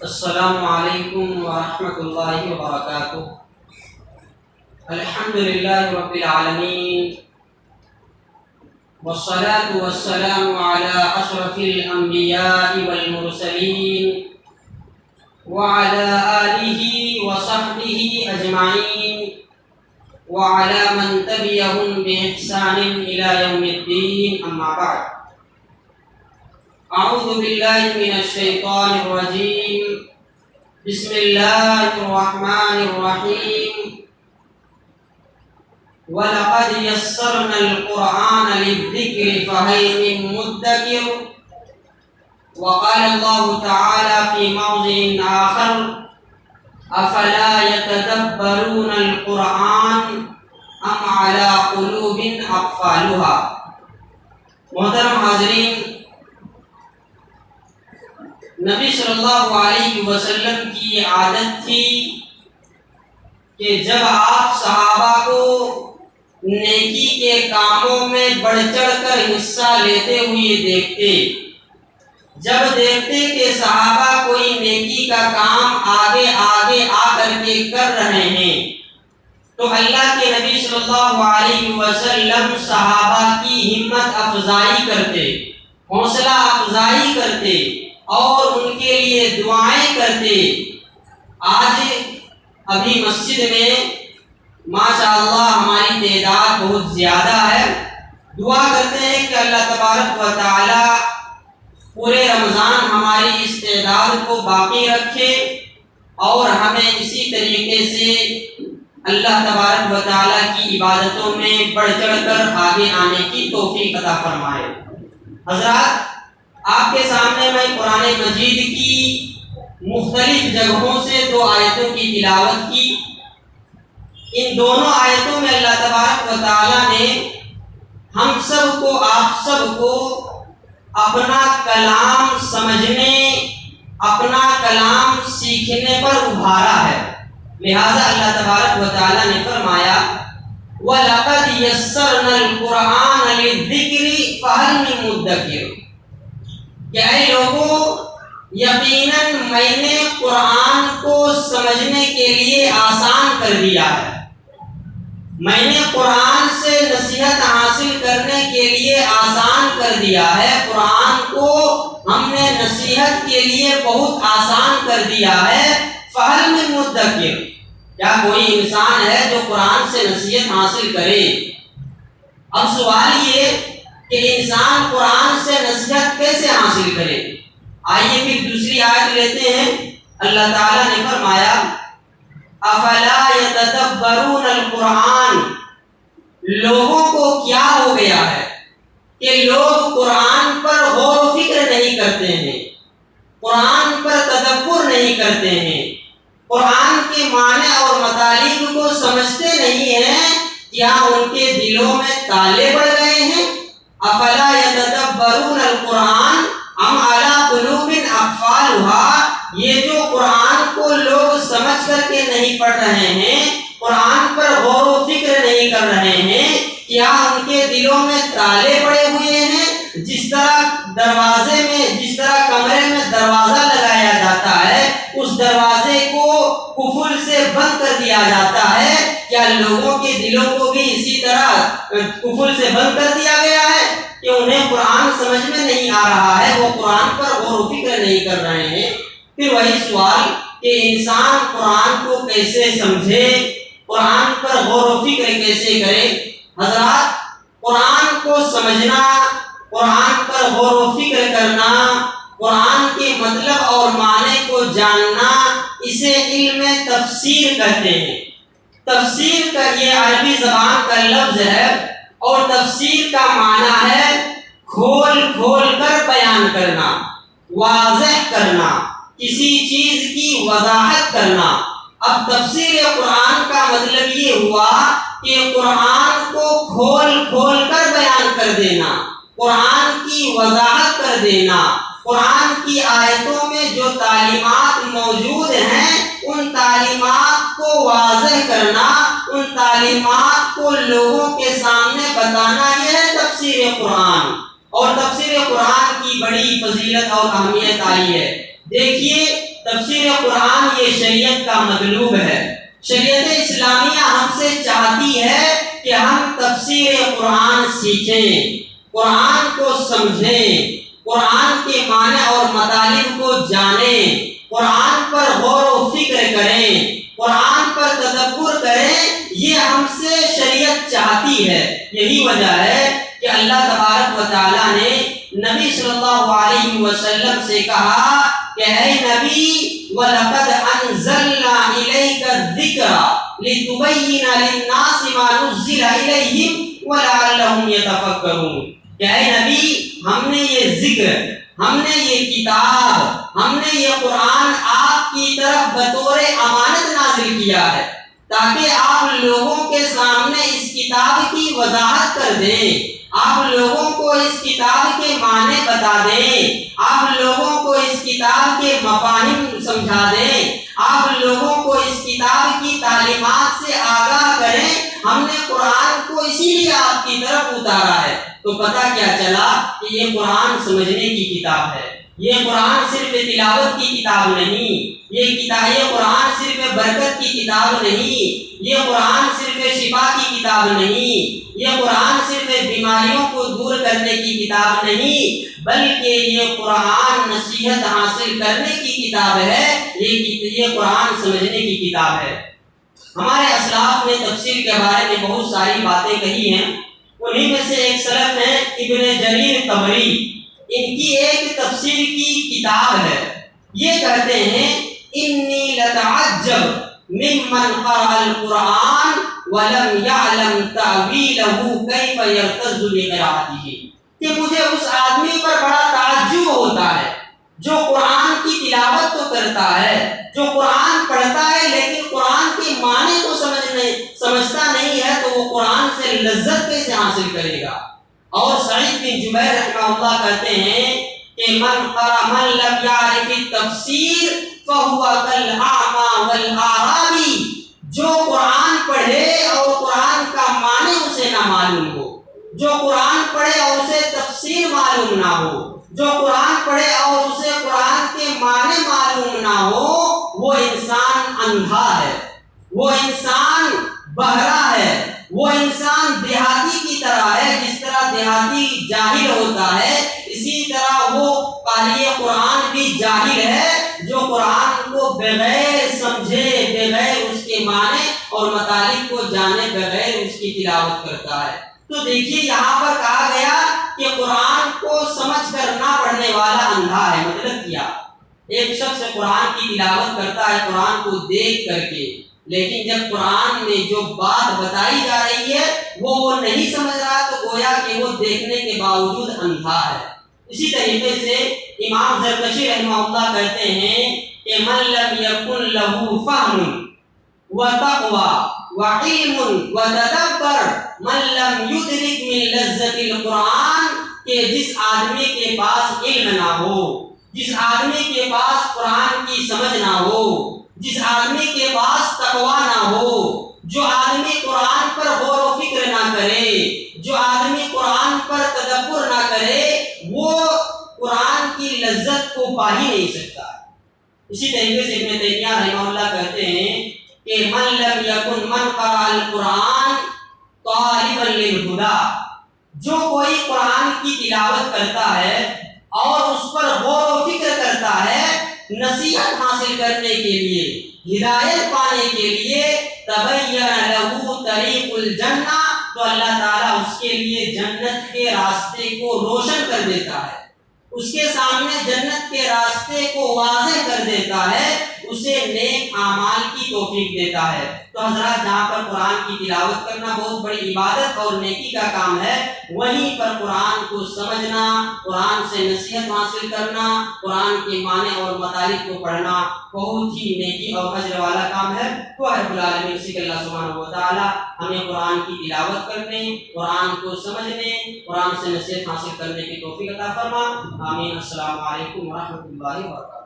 السلام علیکم ورحمۃ اللہ وبرکاتہ۔ الحمد للہ رب العالمین، والصلاة والسلام علی اشرف الانبیاء والمرسلین وعلی آلہ وصحبہ اجمعین وعلی من تبعهم بإحسان إلی یوم الدین، اما بعد۔ اعوذ باللہ من الشیطان الرجیم، بسم اللہ الرحمن الرحیم۔ وَلَقَدْ يَسَّرْنَا الْقُرْآنَ لِلذِّكْرِ فَهَلْ مِن مُّدَّكِرٍ۔ وقال الله تعالى في موضع آخر: أَفَلَا يَتَدَبَّرُونَ الْقُرْآنَ أَمْ عَلَى قُلُوبٍ أَقْفَالُهَا۔ محترم حاضرین، نبی صلی اللہ علیہ وسلم کی عادت تھی کہ جب آپ صحابہ کو نیکی کے کاموں میں بڑھ چڑھ کر حصہ لیتے ہوئے دیکھتے، جب دیکھتے کہ صحابہ کوئی نیکی کا کام آگے آ کر کے کر رہے ہیں، تو اللہ کے نبی صلی اللہ علیہ وسلم صحابہ کی ہمت افزائی کرتے، حوصلہ افزائی کرتے اور ان کے لیے دعائیں کرتے۔ آج ابھی مسجد میں ماشاءاللہ ہماری تعداد بہت زیادہ ہے، دعا کرتے ہیں کہ اللہ تبارک و تعالی پورے رمضان ہماری اس تعداد کو باقی رکھے اور ہمیں اسی طریقے سے اللہ تبارک و تعالی کی عبادتوں میں بڑھ چڑھ کر آگے آنے کی توفیق عطا فرمائے۔ حضرات، آپ کے سامنے میں قرآن مجید کی مختلف جگہوں سے دو آیتوں کی تلاوت کی۔ ان دونوں آیتوں میں اللہ تبارک و تعالی نے ہم سب کو، آپ سب کو اپنا کلام سمجھنے، اپنا کلام سیکھنے پر ابھارا ہے۔ لہذا اللہ تبارک و تعالی نے فرمایا: وَلَقَدْ يَسَّرْنَا الْقُرْآنَ لِلذِّكْرِ فَهَلْ مِن مُّدَّكِرٍ۔ کہ اے لوگوں، یقیناً میں نے قرآن کو سمجھنے کے لیے آسان کر دیا ہے، میں نے قرآن سے نصیحت حاصل کرنے کے لیے آسان کر دیا ہے، قرآن کو ہم نے نصیحت کے لیے بہت آسان کر دیا ہے۔ فَهَلْ مِن مُّدَّكِرٍ، کیا کوئی انسان ہے جو قرآن سے نصیحت حاصل کرے؟ اب سوال یہ کہ انسان قرآن سے نصیحت کیسے حاصل کرے؟ آئیے پھر دوسری آیت لیتے ہیں۔ اللہ تعالیٰ نے فرمایا: افلا یتدبرون القرآن۔ لوگوں کو کیا ہو گیا ہے کہ لوگ قرآن پر غور و فکر نہیں کرتے ہیں، قرآن پر تدبر نہیں کرتے ہیں، قرآن کے معنی اور مطالب کو سمجھتے نہیں ہیں۔ کیا ان کے دلوں میں تالے پڑ گئے ہیں؟ افلا یتدبرون القرآن ام علی قلوب اقفالها۔ یہ جو قرآن کو لوگ سمجھ کر کے نہیں پڑھ رہے ہیں، قرآن پر غور و فکر نہیں کر رہے ہیں، کیا ان کے دلوں میں تالے پڑے ہوئے ہیں؟ جس طرح کمرے میں دروازہ لگایا جاتا ہے، اس دروازے کو قفل سے بند کر دیا جاتا ہے، کیا لوگوں کے دلوں کو بھی اسی طرح قفل سے بند کر دیا گیا ہے کہ انہیں قرآن سمجھ میں نہیں آ رہا ہے، وہ قرآن پر غور و فکر نہیں کر رہے ہیں؟ پھر وہی سوال کہ انسان قرآن کو کیسے سمجھے، قرآن پر غور و فکر کیسے کرے؟ حضرات، قرآن کو سمجھنا، قرآن پر غور و فکر کرنا، قرآن کے مطلب اور معنی کو جاننا، اسے علم تفسیر کہتے ہیں۔ تفسیر کا یہ عربی زبان کا لفظ ہے اور تفسیر کا معنی ہے کھول کھول کر بیان کرنا، واضح کرنا، کسی چیز کی وضاحت کرنا۔ اب تفسیر قرآن کا مطلب یہ ہوا کہ قرآن کو کھول کھول کر بیان کر دینا، قرآن کی وضاحت کر دینا، قرآن کی آیتوں میں جو تعلیمات موجود ہیں ان تعلیمات کو واضح کرنا، ان تعلیمات کو لوگوں کے سامنے بتانا، یہ ہے تفسیر قرآن۔ اور تفسیر قرآن کی بڑی فضیلت اور اہمیت آئی ہے۔ دیکھیے تفسیر قرآن یہ شریعت کا مطلوب ہے۔ شریعت اسلامیہ ہم سے چاہتی ہے کہ ہم تفسیر قرآن سیکھیں، قرآن کو سمجھیں، قرآن کے معنی اور مطالب کو جانیں، قرآن پر غور و فکر کریں، قرآن پر تدبر کریں۔ یہ ہم سے شریعت چاہتی ہے۔ یہی وجہ ہے کہ اللہ تبارک و تعالیٰ نے نبی صلی اللہ علیہ وسلم سے کہا کہ اے نبی وَلَقَدْ أَنزَلْنَا إِلَيْكَ الذِّكْرَ لِتُبَيِّنَ لِلنَّاسِ مَا نُزِّلَ إِلَيْهِمْ وَلَعَلَّهُمْ يَتَفَكَّرُونَ کہ اے نبی ہم نے یہ ذکر، ہم نے یہ کتاب، ہم نے یہ قرآن آپ کی طرف بطور امانت نازل کیا ہے تاکہ آپ لوگوں کے سامنے اس کتاب کی وضاحت کر دیں، آپ لوگوں کو اس کتاب کے معنی بتا دیں، آپ لوگوں کو اس کتاب کے مفاہیم سمجھا دیں، آپ لوگوں کو اس کتاب کی تعلیمات سے آگاہ کریں۔ ہم نے قرآن کو اسی لیے آپ کی طرف اتارا ہے۔ تو پتہ کیا چلا کہ یہ قرآن سمجھنے کی کتاب ہے، یہ قرآن صرف تلاوت کی کتاب نہیں، یہ قرآن صرف برکت کی کتاب نہیں، یہ قرآن صرف شفا کی کتاب نہیں، یہ قرآن صرف بیماریوں کو دور کرنے کی کتاب نہیں، بلکہ یہ قرآن نصیحت حاصل کرنے کی کتاب ہے، یہ قرآن سمجھنے کی کتاب ہے۔ ہمارے اسلاف نے تفسیر کے بارے میں بہت ساری باتیں کہی ہیں، انہی میں سے ایک سلف ہیں ابن جریر طبری، ان کی ایک تفسیر کی کتاب ہے۔ یہ کہتے ہیں انی لتعجب ممن قرأ القرآن ولم يعلم تأویلہ کیف یرتز بقراءتہ، کہ مجھے اس آدمی پر بڑا تعجب ہوتا ہے جو قرآن کی تلاوت تو کرتا ہے، جو قرآن پڑھتا ہے لیکن قرآن کے معنی کو سمجھتا نہیں ہے، تو وہ قرآن سے لذت کیسے حاصل کرے گا؟ اور سعید بن جبیر رحمہ اللہ کہتے ہیں کہ من لم یعرف التفسیر فہو کالاعمی والاعرابی، جو قرآن پڑھے اور قرآن کا معنی اسے نہ معلوم ہو، جو قرآن پڑھے اور اسے تفسیر معلوم نہ ہو، جو قرآن پڑھے اور اسے قرآن کے معنی معلوم نہ ہو، وہ انسان اندھا ہے، وہ انسان بہرا ہے، وہ انسان دیہاتی کی طرح ہے۔ جس طرح دیہاتی جاہل ہوتا ہے، اسی طرح وہ قاری قرآن بھی جاہل ہے جو قرآن کو بغیر سمجھے، بغیر اس کے معنی اور مطالب کو جانے بغیر اس کی تلاوت کرتا ہے۔ تو دیکھیے یہاں پر کہا گیا کہ قرآن کو سمجھ کر نہ پڑھنے والا اندھا ہے۔ مطلب کیا؟ ایک شخص قرآن کی تلاوت کرتا ہے قرآن کو دیکھ کر کے، لیکن جب قرآن میں جو بات بتائی جا رہی ہے وہ نہیں سمجھ رہا، تو گویا کہ وہ دیکھنے کے باوجود اندھا ہے۔ اسی طریقے سے امام زرکشی رحمہ اللہ کہتے ہیں کہ من لم یکن لہ فہم وتقوی وعلم وتدبر من لم یدرک من لذت القرآن، کہ جس آدمی کے پاس علم نہ ہو، جس آدمی کے پاس قرآن کی سمجھ نہ ہو، جس آدمی کے پاس تقوی نہ ہو، جو آدمی قرآن پر غور و فکر نہ کرے، جو آدمی قرآن پر تدبر نہ کرے، وہ قرآن کی لذت کو پا ہی نہیں سکتا۔ اسی طریقے سے ابن تیمیہ رحمہ اللہ کہتے ہیں کہ من لم یکن من قرأ القرآن طالبا للہدی، جو کوئی قرآن کی تلاوت کرتا ہے اور اس پر غور و فکر کرتا ہے نصیحت حاصل کرنے کے لیے، ہدایت پانے کے لیے، تبین لہ طریق الجنہ، تو اللہ تعالیٰ اس کے لیے جنت کے راستے کو روشن کر دیتا ہے، اس کے سامنے جنت کے راستے کو واضح کر دیتا ہے، اسے نیک اعمال کی توفیق دیتا ہے۔ تو حضرات، جہاں پر قرآن کی تلاوت کرنا بہت بڑی عبادت اور نیکی کا کام ہے، وہیں پر قرآن کو سمجھنا، قرآن سے نصیحت حاصل کرنا، قرآن کے معنی اور مطالب کو پڑھنا بہت ہی نیکی اور اجر والا کام ہے۔ تو رب العالمین سے اللہ سبحانہ و تعالی ہمیں قرآن کی تلاوت کرنے، قرآن کو سمجھنے، قرآن سے نصیحت حاصل کرنے کی توفیق عطا فرما۔ آمین۔ السلام علیکم ورحمۃ اللہ وبرکاتہ۔